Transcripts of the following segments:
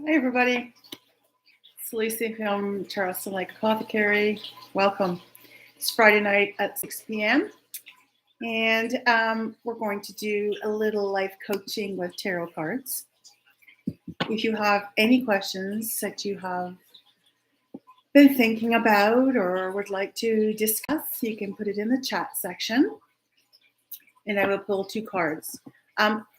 Hi, everybody. It's Lacey from Charleston Lake Apothecary. Welcome. It's Friday night at 6 p.m. And we're going to do a little life coaching with tarot cards. If you have any questions that you have been thinking about or would like to discuss, you can put it in the chat section. And I will pull two cards.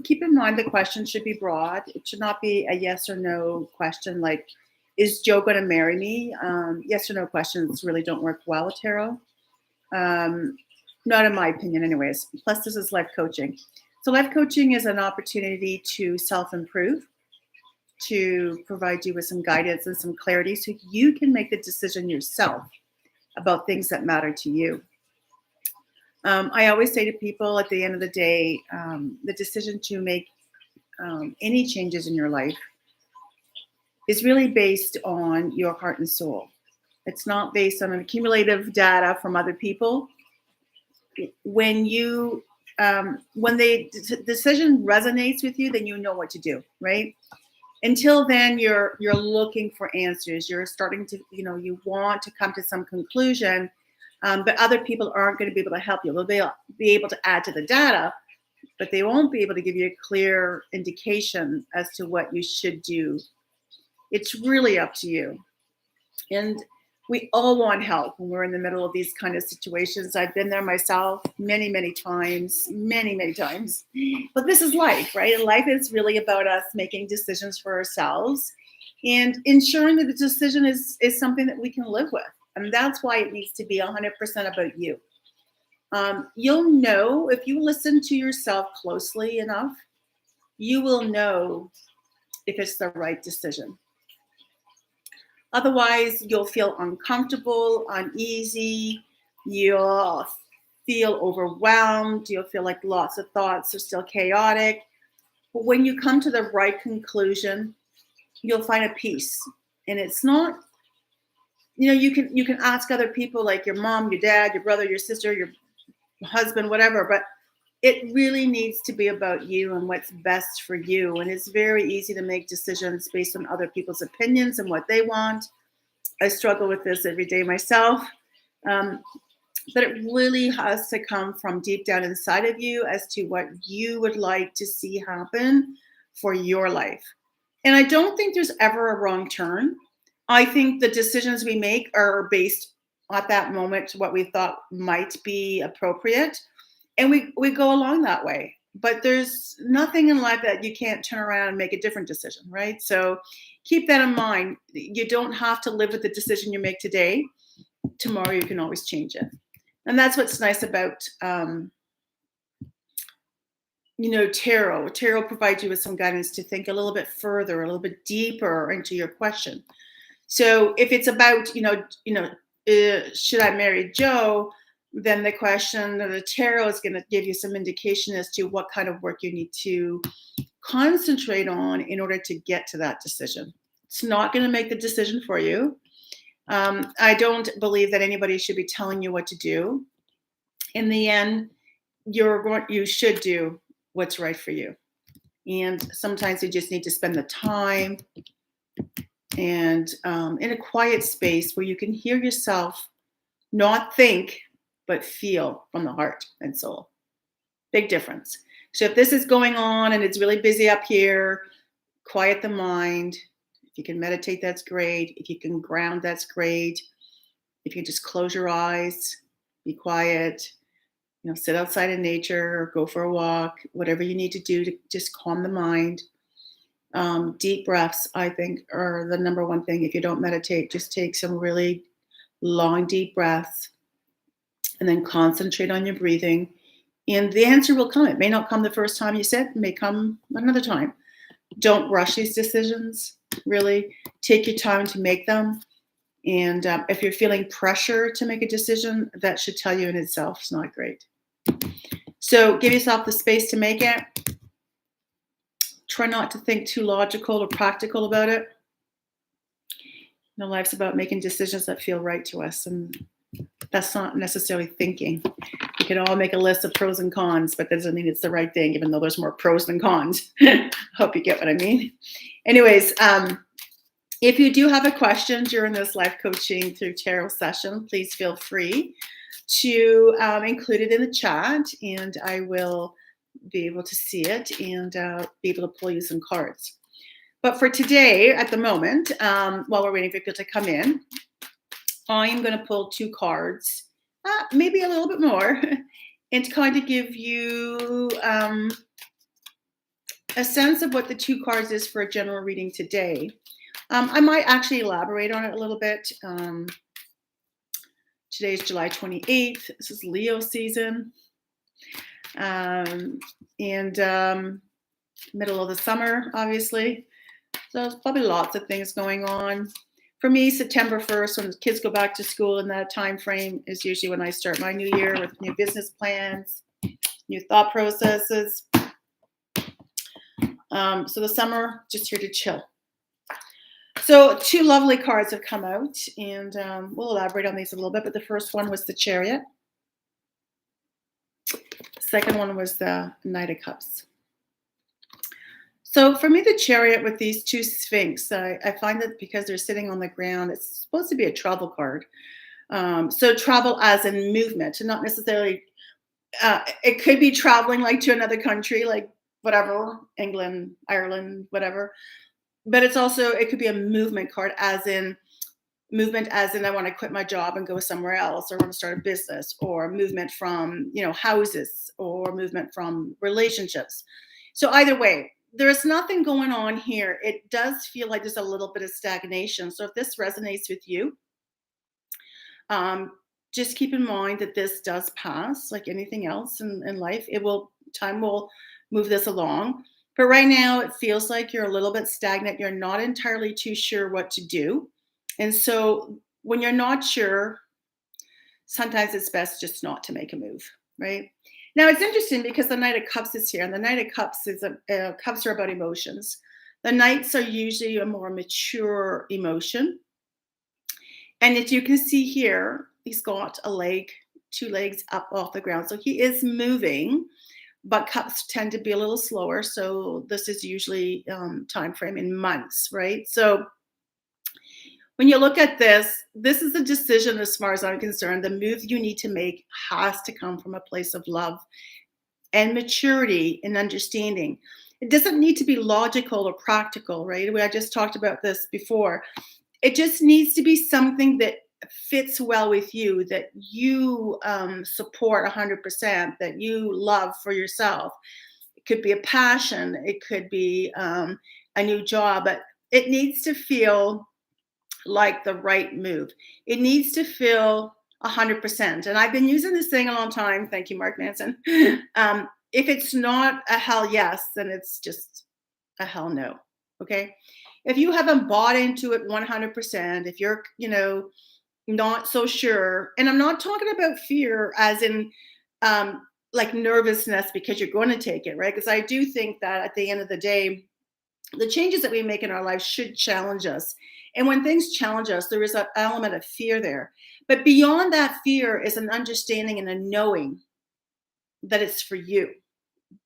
Keep in mind the question should be broad. It should not be a yes or no question like, is Joe going to marry me? Yes or no questions really don't work well with tarot. Not in my opinion anyways. Plus, this is life coaching. So life coaching is an opportunity to self-improve, to provide you with some guidance and some clarity so you can make the decision yourself about things that matter to you. I always say to people at the end of the day, the decision to make any changes in your life is really based on your heart and soul. It's not based on an accumulative data from other people. When the decision resonates with you, then you know what to do, right? Until then, you're looking for answers. You're starting to, you want to come to some conclusion, but other people aren't going to be able to help you. They'll be able to add to the data, but they won't be able to give you a clear indication as to what you should do. It's really up to you. And we all want help when we're in the middle of these kind of situations. I've been there myself many times. But this is life, right? And life is really about us making decisions for ourselves and ensuring that the decision is something that we can live with. And that's why it needs to be 100% about you. You'll know if you listen to yourself closely enough, you will know if it's the right decision. Otherwise, you'll feel uncomfortable, uneasy, you'll feel overwhelmed, you'll feel like lots of thoughts are still chaotic. But when you come to the right conclusion, you'll find a peace. And it's not, you can ask other people like your mom, your dad, your brother, your sister, your husband, whatever, but it really needs to be about you and what's best for you. And it's very easy to make decisions based on other people's opinions and what they want. I struggle with this every day myself. But it really has to come from deep down inside of you as to what you would like to see happen for your life. And I don't think there's ever a wrong turn. I think the decisions we make are based at that moment what we thought might be appropriate. And we go along that way. But there's nothing in life that you can't turn around and make a different decision, right? So keep that in mind. You don't have to live with the decision you make today. Tomorrow you can always change it. And that's what's nice about, tarot. Tarot provides you with some guidance to think a little bit further, a little bit deeper into your question. So if it's about, should I marry Joe? Then the question, the tarot is going to give you some indication as to what kind of work you need to concentrate on in order to get to that decision. It's not going to make the decision for you. I don't believe that anybody should be telling you what to do. In the end, you should do what's right for you. And sometimes you just need to spend the time and in a quiet space where you can hear yourself, not think, but feel from the heart and soul. Big difference. So if this is going on and it's really busy up here, quiet the mind. If you can meditate, that's great. If you can ground, that's great. If you can just close your eyes, be quiet, sit outside in nature or go for a walk, whatever you need to do to just calm the mind. Deep breaths, I think, are the number one thing. If you don't meditate, just take some really long, deep breaths and then concentrate on your breathing. And the answer will come. It may not come the first time you sit, it may come another time. Don't rush these decisions, really. Take your time to make them. And if you're feeling pressure to make a decision, that should tell you in itself it's not great. So give yourself the space to make it. Try not to think too logical or practical about it. Life's about making decisions that feel right to us. And that's not necessarily thinking. We can all make a list of pros and cons, but that doesn't mean it's the right thing, even though there's more pros than cons. Hope you get what I mean. Anyways, If you do have a question during this life coaching through tarot session, please feel free to include it in the chat, and I will be able to see it and be able to pull you some cards. But for today, at the moment, while we're waiting for people to come in, I'm going to pull two cards, maybe a little bit more, and to kind of give you a sense of what the two cards is for a general reading today. I might actually elaborate on it a little bit. Today is July 28th. This is Leo season. And middle of the summer, obviously. So there's probably lots of things going on. For me, September 1st, when the kids go back to school, in that time frame is usually when I start my new year with new business plans, new thought processes. So the summer, just here to chill. So two lovely cards have come out, and we'll elaborate on these a little bit. But the first one was the Chariot. The second one was the Knight of Cups. So for me, the Chariot with these two Sphinx, I find that because they're sitting on the ground, it's supposed to be a travel card. So travel as in movement, and not necessarily, it could be traveling like to another country, like whatever, England, Ireland, whatever. But it's also, it could be a movement card, as in movement, as in I want to quit my job and go somewhere else, or want to start a business, or movement from, houses, or movement from relationships. So either way, there's nothing going on here. It does feel like there's a little bit of stagnation. So if this resonates with you, just keep in mind that this does pass, like anything else in life. Time will move this along. But right now, it feels like you're a little bit stagnant. You're not entirely too sure what to do. And so when you're not sure, sometimes it's best just not to make a move, right? Now, it's interesting because the Knight of Cups is here, and the Knight of Cups is cups are about emotions. The Knights are usually a more mature emotion. And if you can see here, he's got two legs up off the ground. So he is moving. But cups tend to be a little slower, so this is usually time frame in months, right? So when you look at this is a decision, as far as I'm concerned. The move you need to make has to come from a place of love and maturity and understanding. It doesn't need to be logical or practical, right? I just talked about this before. It just needs to be something that fits well with you, that you support 100%, that you love for yourself. It could be a passion, it could be a new job, but it needs to feel like the right move. It needs to feel 100%. And I've been using this thing a long time. Thank you, Mark Manson. If it's not a hell yes, then it's just a hell no. Okay. If you haven't bought into it 100%, if you're, not so sure, and I'm not talking about fear as in like nervousness because you're going to take it, right? Because I do think that at the end of the day, the changes that we make in our lives should challenge us. And when things challenge us, there is an element of fear there. But beyond that fear is an understanding and a knowing that it's for you.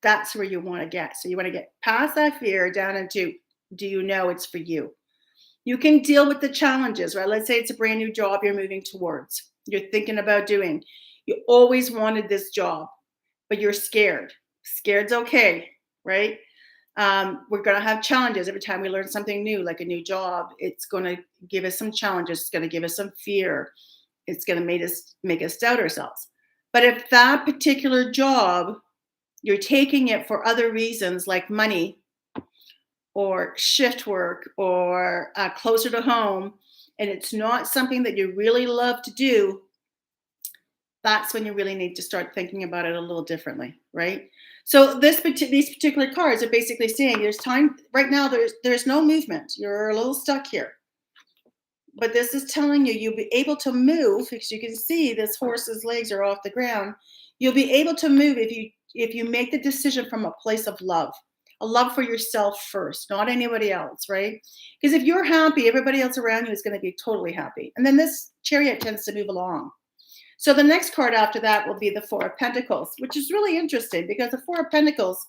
That's where you want to get. So you want to get past that fear down into, do you know it's for you? You can deal with the challenges, right? Let's say it's a brand new job you're moving towards. You're thinking about doing. You always wanted this job, but you're scared. Scared's okay, right? We're going to have challenges every time we learn something new, like a new job. It's going to give us some challenges. It's going to give us some fear. It's going to make us doubt ourselves. But if that particular job, you're taking it for other reasons like money, or shift work, or closer to home, and it's not something that you really love to do, that's when you really need to start thinking about it a little differently, right? So these particular cards are basically saying there's time right now. There's no movement. You're a little stuck here, but this is telling you'll be able to move, because you can see this horse's legs are off the ground. You'll be able to move if you make the decision from a place of love. A love for yourself first, not anybody else, right? Because if you're happy, everybody else around you is going to be totally happy. And then this Chariot tends to move along. So the next card after that will be the Four of Pentacles, which is really interesting because the Four of Pentacles,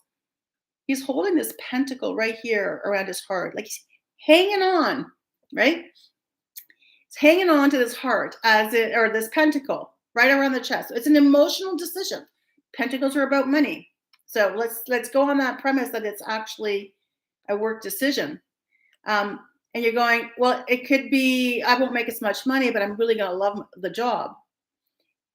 he's holding this pentacle right here around his heart, like he's hanging on, right? It's hanging on to this heart as it, or this pentacle right around the chest. It's an emotional decision. Pentacles are about money. So let's go on that premise that it's actually a work decision. And you're going, well, it could be I won't make as much money, but I'm really going to love the job.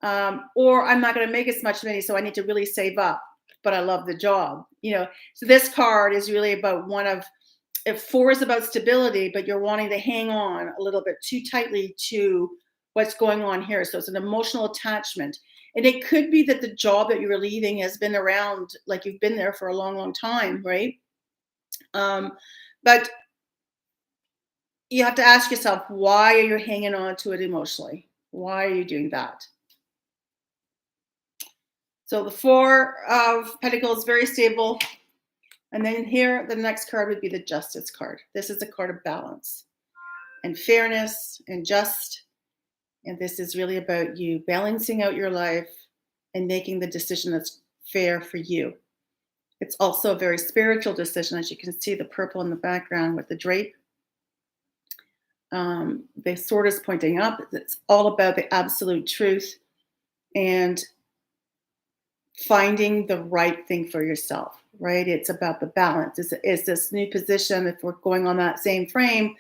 Or I'm not going to make as much money, so I need to really save up, but I love the job. So this card is really about one of, if 4 is about stability, but you're wanting to hang on a little bit too tightly to what's going on here. So it's an emotional attachment. And it could be that the job that you're leaving has been around, like you've been there for a long, long time, right? But you have to ask yourself, why are you hanging on to it emotionally? Why are you doing that? So the 4 of Pentacles is very stable. And then here, the next card would be the Justice card. This is a card of balance and fairness and just. And this is really about you balancing out your life and making the decision that's fair for you. It's also a very spiritual decision, as you can see the purple in the background with the drape. The sword is pointing up. It's all about the absolute truth and finding the right thing for yourself, right? It's about the balance. Is this new position, if we're going on that same frame,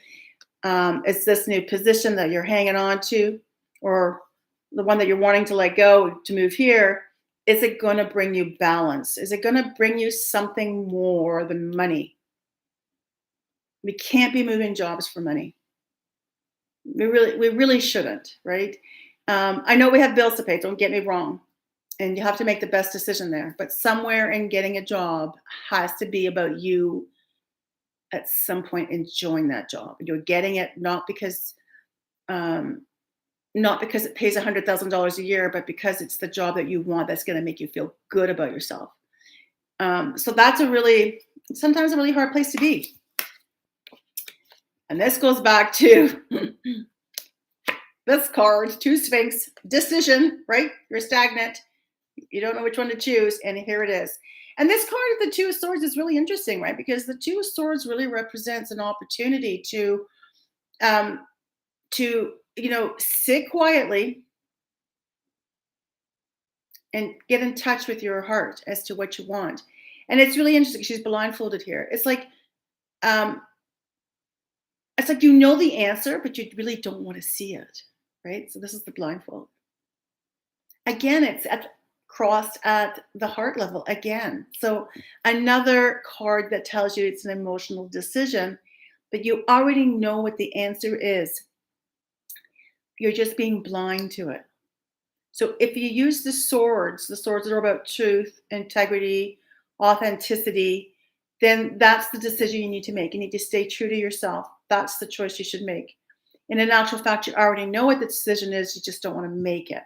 is this new position that you're hanging on to, or the one that you're wanting to let go to move here, is it going to bring you balance? Is it going to bring you something more than money? We can't be moving jobs for money. We really shouldn't, right? I know we have bills to pay, don't get me wrong. And you have to make the best decision there. But somewhere in getting a job has to be about you at some point enjoying that job. You're getting it not because it pays $100,000 a year, but because it's the job that you want that's going to make you feel good about yourself. So that's sometimes a really hard place to be. And this goes back to this card, 2 Sphinx, decision, right? You're stagnant. You don't know which one to choose, and here it is. And this card of the 2 of Swords is really interesting, right? Because the 2 of Swords really represents an opportunity to sit quietly and get in touch with your heart as to what you want. And it's really interesting. She's blindfolded here. It's like you know the answer, but you really don't want to see it, right? So this is the blindfold. Again, it's crossed at the heart level again. So another card that tells you it's an emotional decision, but you already know what the answer is. You're just being blind to it. So if you use the swords are about truth, integrity, authenticity, then that's the decision you need to make. You need to stay true to yourself. That's the choice you should make. And in actual fact, you already know what the decision is. You just don't want to make it.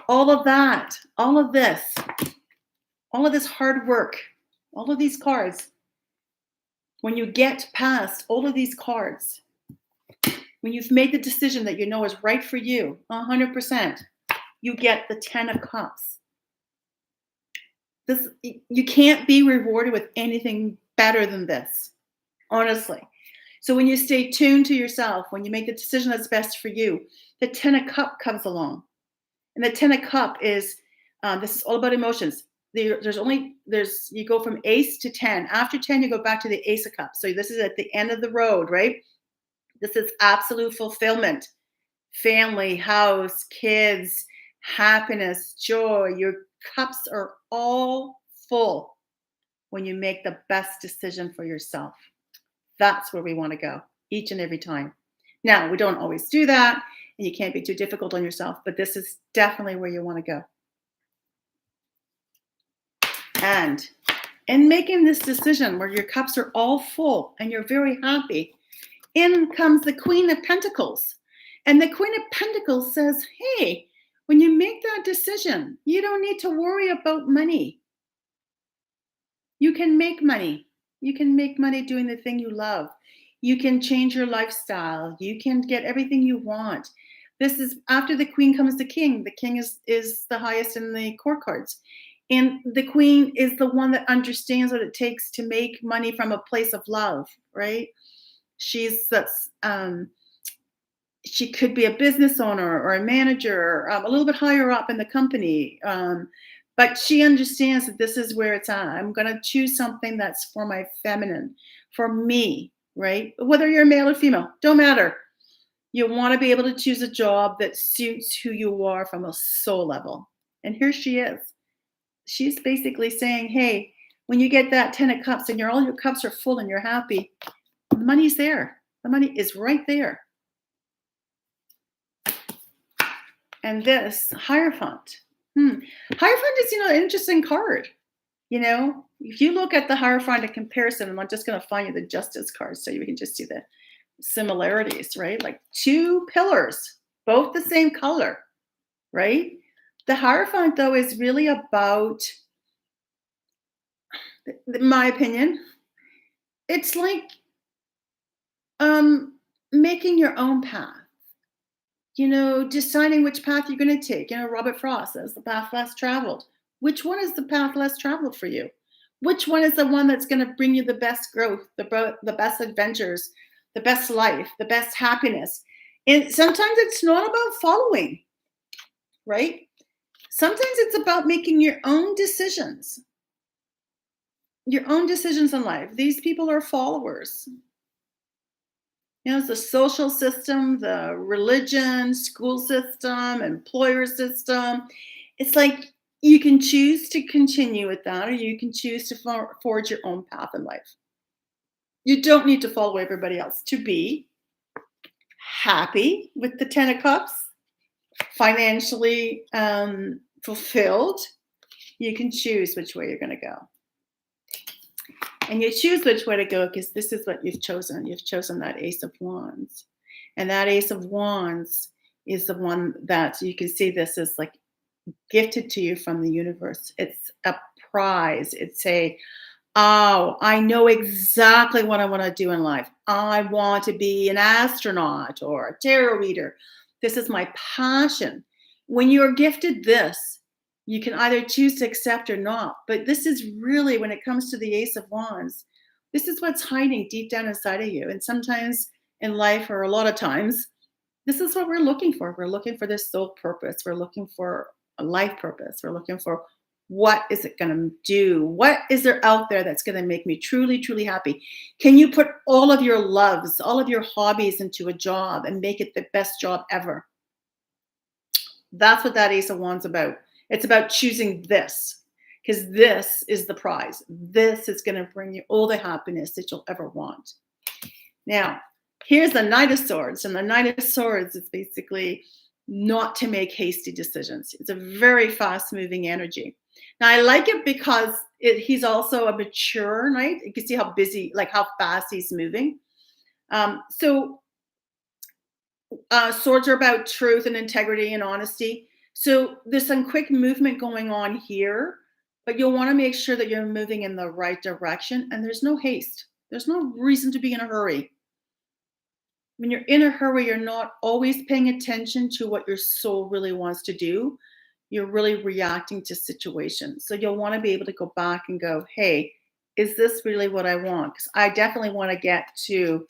All of that, all of this hard work, all of these cards, when you get past all of these cards, when you've made the decision that you know is right for you, 100%, you get the 10 of Cups. You can't be rewarded with anything better than this, honestly. So when you stay tuned to yourself, when you make the decision that's best for you, the 10 of Cups comes along. And the 10 of Cups is, this is all about emotions. You go from Ace to 10. After 10, you go back to the Ace of Cups. So this is at the end of the road, right? This is absolute fulfillment. Family, house, kids, happiness, joy. Your cups are all full when you make the best decision for yourself. That's where we want to go each and every time. Now, we don't always do that, and you can't be too difficult on yourself, but this is definitely where you want to go. And in making this decision where your cups are all full and you're very happy, in comes the Queen of Pentacles. And the Queen of Pentacles says, hey, when you make that decision, you don't need to worry about money. You can make money. You can make money doing the thing you love. You can change your lifestyle. You can get everything you want. This is after the Queen comes the King. The King is the highest in the court cards. And the queen is the one that understands what it takes to make money from a place of love, right? She's that's she could be a business owner or a manager, a little bit higher up in the company. But she understands that this is where it's at. I'm going to choose something that's for my feminine, for me, right? Whether you're male or female, don't matter. You want to be able to choose a job that suits who you are from a soul level. And here she is. She's basically saying, hey, when you get that 10 of cups and all your cups are full and you're happy, the money's there. The money is right there. And this Hierophant. Hierophant is, an interesting card. If you look at the Hierophant in comparison, I'm just going to find you the Justice card so you can just see the similarities, right? Like two pillars, both the same color, right? The Hierophant, though, is really about, in my opinion, it's like making your own path. Deciding which path you're going to take. Robert Frost says the path less traveled. Which one is the path less traveled for you? Which one is the one that's going to bring you the best growth, the best adventures, the best life, the best happiness? And sometimes it's not about following, right? Sometimes it's about making your own decisions in life. These people are followers. It's the social system, the religion, school system, employer system. It's like you can choose to continue with that, or you can choose to forge your own path in life. You don't need to follow everybody else to be happy with the 10 of Cups, financially fulfilled. You can choose which way you're going to go. And you choose which way to go because this is what you've chosen. You've chosen that Ace of Wands. And that Ace of Wands is the one that you can see this is like gifted to you from the universe. It's a prize. It's I know exactly what I want to do in life. I want to be an astronaut or a tarot reader. This is my passion. When you're gifted this, you can either choose to accept or not. But this is really, when it comes to the Ace of Wands, this is what's hiding deep down inside of you. And sometimes in life, or a lot of times, this is what we're looking for. We're looking for this soul purpose. We're looking for a life purpose. We're looking for what is it going to do? What is there out there that's going to make me truly, truly happy? Can you put all of your loves, all of your hobbies into a job and make it the best job ever? That's what that Ace of Wands is about. It's about choosing this, because this is the prize. This is going to bring you all the happiness that you'll ever want. Now, here's the Knight of Swords. And the Knight of Swords is basically not to make hasty decisions. It's a very fast-moving energy. Now, I like it because he's also a mature knight. You can see how busy, like how fast he's moving. Swords are about truth and integrity and honesty. So there's some quick movement going on here, but you'll want to make sure that you're moving in the right direction and there's no haste. There's no reason to be in a hurry. When you're in a hurry, you're not always paying attention to what your soul really wants to do. You're really reacting to situations. So you'll want to be able to go back and go, hey, is this really what I want? Because I definitely want to get to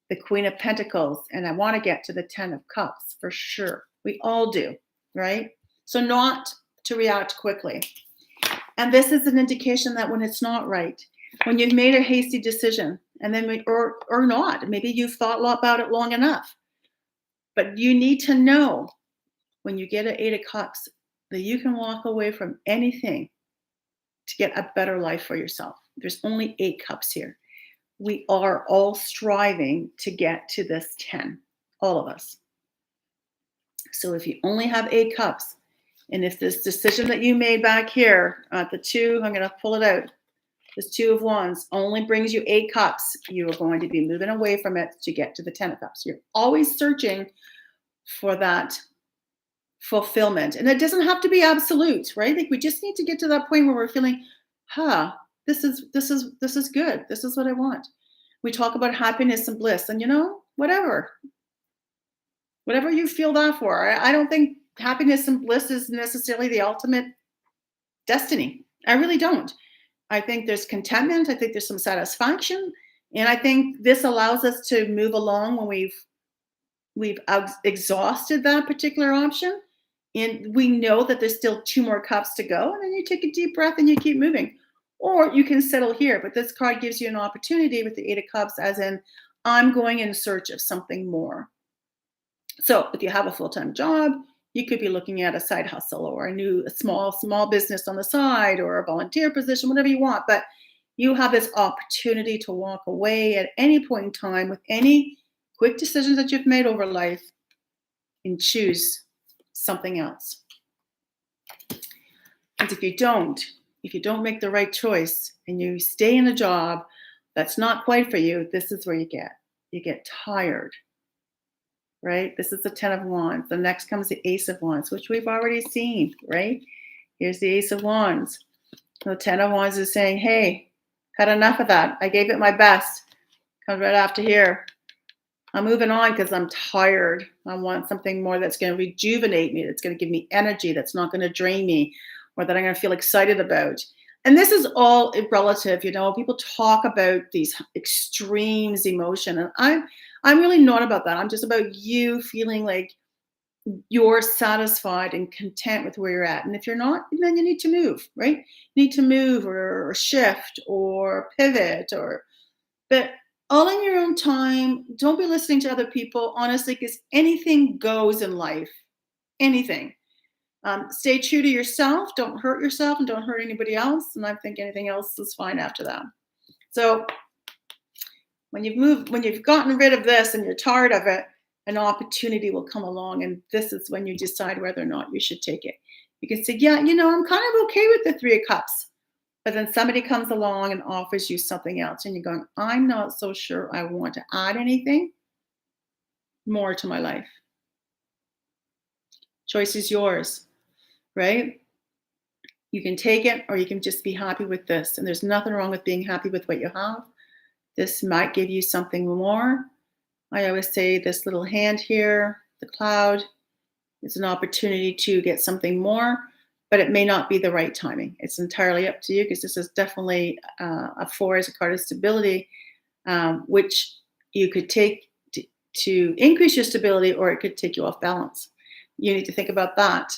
the Queen of Pentacles and I want to get to the 10 of Cups for sure. We all do. Right? So not to react quickly. And this is an indication that when it's not right, when you've made a hasty decision and then, or not, maybe you've thought about it long enough, but you need to know when you get an 8 of Cups that you can walk away from anything to get a better life for yourself. There's only 8 cups here. We are all striving to get to this 10, all of us. So if you only have 8 cups, and if this decision that you made back here at the 2, I'm going to pull it out. This 2 of Wands only brings you 8 cups. You are going to be moving away from it to get to the 10 of Cups. You're always searching for that fulfillment. And it doesn't have to be absolute, right? Like we just need to get to that point where we're feeling, this is good. This is what I want. We talk about happiness and bliss and whatever you feel that for. I don't think happiness and bliss is necessarily the ultimate destiny. I really don't. I think there's contentment. I think there's some satisfaction. And I think this allows us to move along when we've exhausted that particular option. And we know that there's still two more cups to go. And then you take a deep breath and you keep moving. Or you can settle here. But this card gives you an opportunity with the Eight of Cups, as in, I'm going in search of something more. So if you have a full-time job, you could be looking at a side hustle or a small business on the side or a volunteer position, whatever you want. But you have this opportunity to walk away at any point in time with any quick decisions that you've made over life and choose something else. And if you don't make the right choice and you stay in a job that's not quite for you, this is where you get tired. Right? This is the Ten of Wands. The next comes the Ace of Wands, which we've already seen, right? Here's the Ace of Wands. The Ten of Wands is saying, hey, had enough of that. I gave it my best. Comes right after here. I'm moving on because I'm tired. I want something more that's going to rejuvenate me, that's going to give me energy, that's not going to drain me, or that I'm going to feel excited about. And this is all relative, people talk about these extremes emotion. And I'm really not about that. I'm just about you feeling like you're satisfied and content with where you're at. And if you're not, then you need to move, right? You need to move or shift or pivot but all in your own time. Don't be listening to other people, honestly, because anything goes in life. Anything. Stay true to yourself. Don't hurt yourself and don't hurt anybody else. And I think anything else is fine after that. So when you've gotten rid of this and you're tired of it, an opportunity will come along. And this is when you decide whether or not you should take it. You can say, yeah, I'm kind of okay with the Three of Cups. But then somebody comes along and offers you something else. And you're going, I'm not so sure I want to add anything more to my life. Choice is yours, right? You can take it or you can just be happy with this. And there's nothing wrong with being happy with what you have. This might give you something more. I always say this little hand here, the cloud, is an opportunity to get something more, but it may not be the right timing. It's entirely up to you, because this is definitely a four as a card of stability, which you could take to increase your stability, or it could take you off balance. You need to think about that.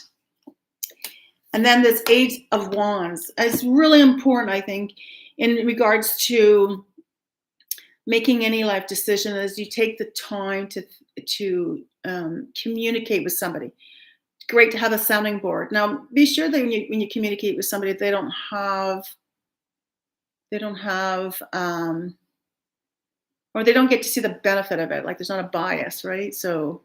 And then this Eight of Wands is really important, I think, in regards to making any life decision, as you take the time to communicate with somebody. Great to have a sounding board. Now, be sure that when you communicate with somebody, they don't have, or they don't get to see the benefit of it. Like, there's not a bias, right? So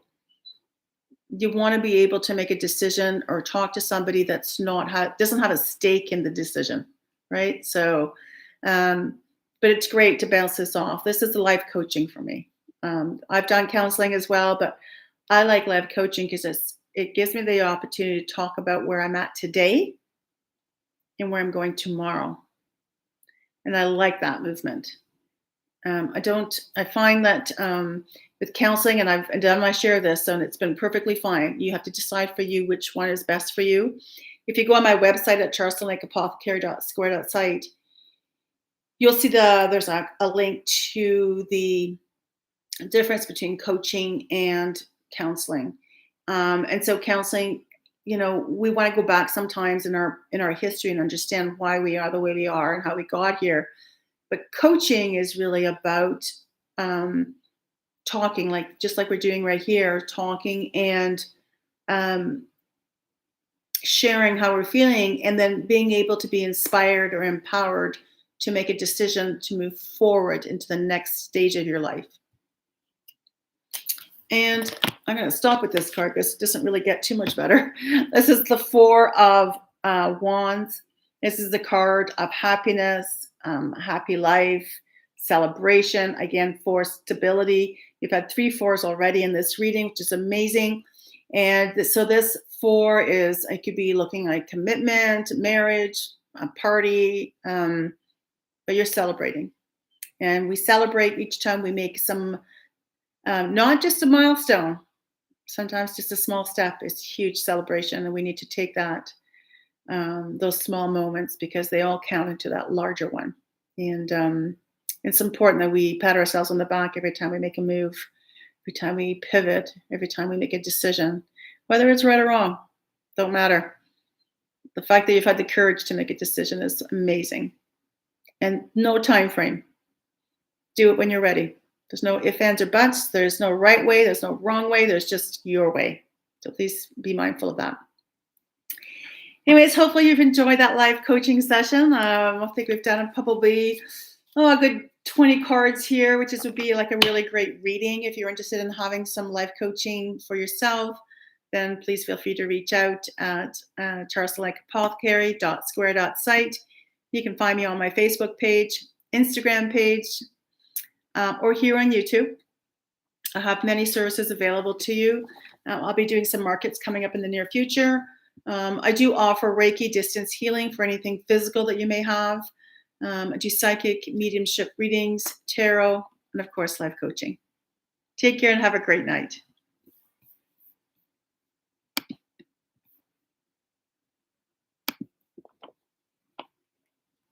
you want to be able to make a decision or talk to somebody that's doesn't have a stake in the decision, right? So, but it's great to bounce this off. This is the life coaching for me. I've done counseling as well, but I like life coaching because it gives me the opportunity to talk about where I'm at today and where I'm going tomorrow. And I like that movement. I find that with counseling, and I've done my share of this, and it's been perfectly fine. You have to decide for you which one is best for you. If you go on my website at charlestonlakeapothecary.square.site, you'll see there's a link to the difference between coaching and counseling. And so counseling, we want to go back sometimes in our history and understand why we are the way we are and how we got here. But coaching is really about talking, just like we're doing right here, talking and sharing how we're feeling, and then being able to be inspired or empowered to make a decision to move forward into the next stage of your life. And I'm going to stop with this card because it doesn't really get too much better. This is the Four of Wands. This is the card of happiness, happy life, celebration. Again, for stability. You've had 3 fours already in this reading, which is amazing. And so this 4 it could be looking like commitment, marriage, a party, but you're celebrating. And we celebrate each time we make some, not just a milestone. Sometimes just a small step is a huge celebration, and we need to take that. those small moments, because they all count into that larger one. And it's important that we pat ourselves on the back every time we make a move, every time we pivot, every time we make a decision, whether it's right or wrong, don't matter. The fact that you've had the courage to make a decision is amazing. And no time frame. Do it when you're ready. There's no ifs, ands, or buts. There's no right way. There's no wrong way. There's just your way. So please be mindful of that. Anyways, hopefully you've enjoyed that live coaching session. I think we've done probably a good 20 cards here, which would be like a really great reading. If you're interested in having some life coaching for yourself, then please feel free to reach out at charlestonlikeapothecary.square.site. You can find me on my Facebook page, Instagram page, or here on YouTube. I have many services available to you. I'll be doing some markets coming up in the near future. I do offer Reiki distance healing for anything physical that you may have. I do psychic mediumship readings, tarot, and of course, life coaching. Take care and have a great night.